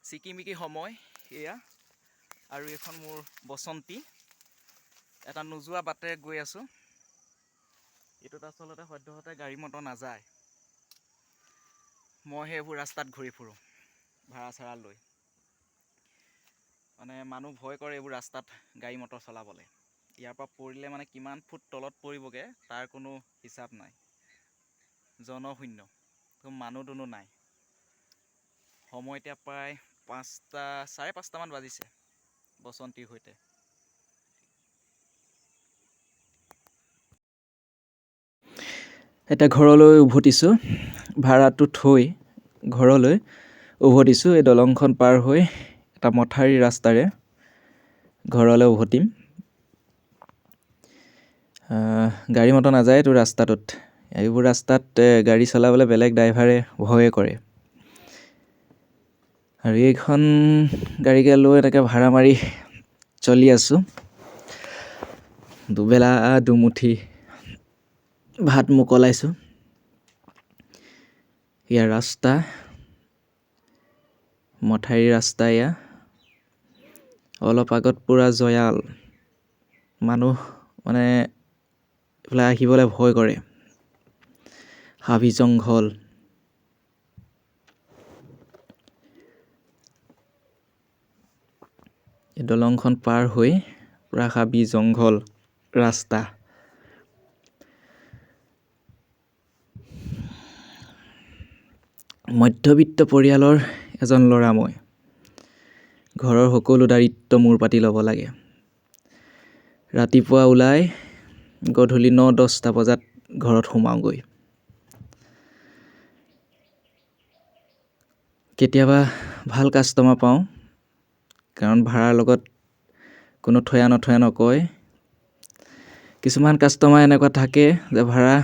চিকিমিকি সময় এয়া আৰু এখন মোৰ বসন্তী এটা নোযোৱা বাটেৰে গৈ আছোঁ এইটোত আচলতে সদ্যহতে গাড়ী মটৰ নাযায় মই সেইবোৰ ৰাস্তাত ঘূৰি ফুৰোঁ ভাড়া চাড়া লৈ মানে মানুহ ভয় কৰে এইবোৰ ৰাস্তাত গাড়ী মটৰ চলাবলৈ ইয়াৰ পৰা পৰিলে মানে কিমান ফুট তলত পৰিবগে তাৰ কোনো হিচাপ নাই জনশূন্য মানুহ দুনো নাই সময় এতিয়া প্ৰায় 5:30 মান বাজিছে বসন্তীৰ সৈতে এতিয়া ঘৰলৈ উভতিছোঁ ভাড়াটো থৈ ঘৰলৈ উভতিছোঁ এই দলংখন পাৰ হৈ এটা মথাউৰি ৰাস্তাৰে ঘৰলৈ উভতিম গাড়ী মটৰ নাযায় এইটো ৰাস্তাটোত এইবোৰ ৰাস্তাত গাড়ী চলাবলৈ বেলেগ ড্ৰাইভাৰে ভয়ে কৰে আৰু এইখন গাড়ীকে লৈ এনেকৈ ভাড়া মাৰি চলি আছোঁ দুবেলা দুমুঠি ভাত মোকলাইছোঁ ইয়াৰ ৰাস্তা মথাউৰি ৰাস্তা এয়া অলপ আগত পুৰা জয়াল মানুহ মানে এইফালে আহিবলৈ ভয় কৰে হাবি জংঘল এই দলংখন পাৰ হৈ পুৰা হাবি জংঘল ৰাস্তা মধ্যবিত্ত পৰিয়ালৰ এজন ল'ৰা মই ঘৰৰ সকলো দায়িত্ব মূৰ পাতি ল'ব লাগে ৰাতিপুৱা ওলাই গধূলি 9-10টা বজাত ঘৰত সোমাওঁগৈ কেতিয়াবা ভাল কাষ্টমাৰ পাওঁ কাৰণ ভাড়াৰ লগত কোনো থয়া নকয় কিছুমান কাষ্টমাৰ এনেকুৱা থাকে যে ভাড়া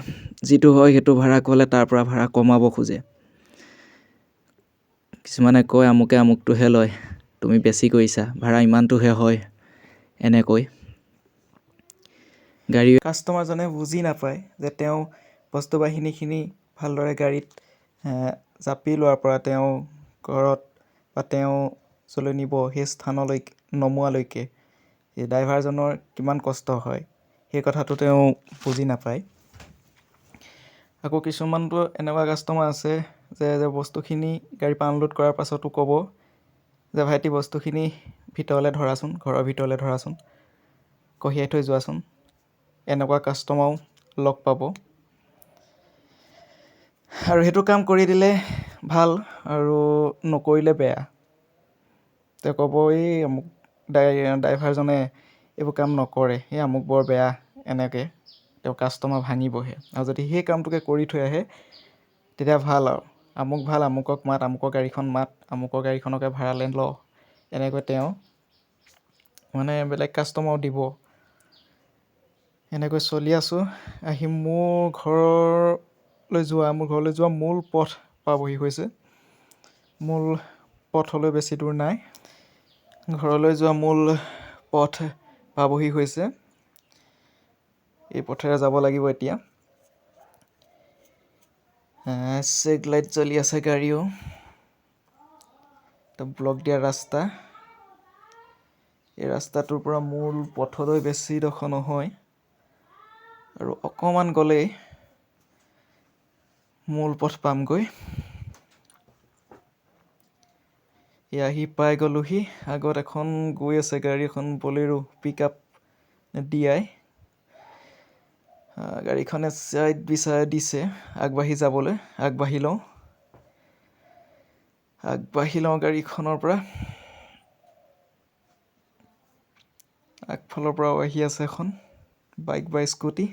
যিটো হয় সেইটো ভাড়া ক'লে তাৰ পৰা ভাড়া কমাব খোজে কিছুমানে কয় আমুকে আমুকটোহে লয় তুমি বেছি কৰিছা ভাড়া ইমানটোহে হয় এনেকৈ গাড়ী কাষ্টমাৰজনে বুজি নাপায় যে তেওঁ বস্তু বাহিনীখিনি ভালদৰে গাড়ীত জাপি লোৱাৰ পৰা তেওঁ ঘৰত বা তেওঁ য'লৈ নিব সেই স্থানলৈ নমোৱালৈকে এই ড্ৰাইভাৰজনৰ কিমান কষ্ট হয় সেই কথাটো তেওঁ বুজি নাপায় আকৌ কিছুমানতো এনেকুৱা কাষ্টমাৰ আছে যে বস্তুখিনি গাড়ীৰ পৰা আনলোড কৰাৰ পাছতো ক'ব যে ভাইটি বস্তুখিনি ভিতৰলৈ ধৰাচোন ঘৰৰ ভিতৰলৈ ধৰাচোন কঢ়িয়াই থৈ যোৱাচোন এনেকুৱা কাষ্টমাৰো লগ পাব আৰু সেইটো কাম কৰি দিলে ভাল আৰু নকৰিলে বেয়া তেওঁ ক'ব এই আমুক ড্ৰাইভাৰজনে এইবোৰ কাম নকৰে এই আমুক বৰ বেয়া এনেকৈ তেওঁ কাষ্টমাৰ ভাঙিবহে আৰু যদি সেই কামটোকে কৰি থৈ আহে তেতিয়া ভাল আৰু আমুক ভাল আমুকক মাত আমুকৰ গাড়ীখন মাত আমুকৰ গাড়ীখনকে ভাড়ালৈ ল এনেকৈ তেওঁ মানে বেলেগ কাষ্টমাৰো দিব এনেকৈ চলি আছোঁ আহি মোৰ ঘৰলৈ যোৱা মূল পথ পাবহি হৈছে মূল পথলৈ বেছি দূৰ নাই ঘৰলৈ যোৱা মূল পথ পাবহি হৈছে এই পথেৰে যাব লাগিব এতিয়া চেক লাইট জ্বলি আছে গাড়ীও ব্লক দিয়া ৰাস্তা এই ৰাস্তাটোৰ পৰা মূল পথলৈ বেছি ডোখৰ নহয় আৰু অকণমান গ'লেই মূল পথ পামগৈ আহি পাই গ'লোহি আগত এখন গৈ আছে গাড়ী এখন বলেৰো পিক আপ দিয়াই গাড়ীখনে চাইড বিচাৰি দিছে আগবাঢ়ি যাবলৈ আগবাঢ়ি লওঁ গাড়ীখনৰ পৰা আগফালৰ পৰাও আহি আছে এখন বাইক বা স্কুটি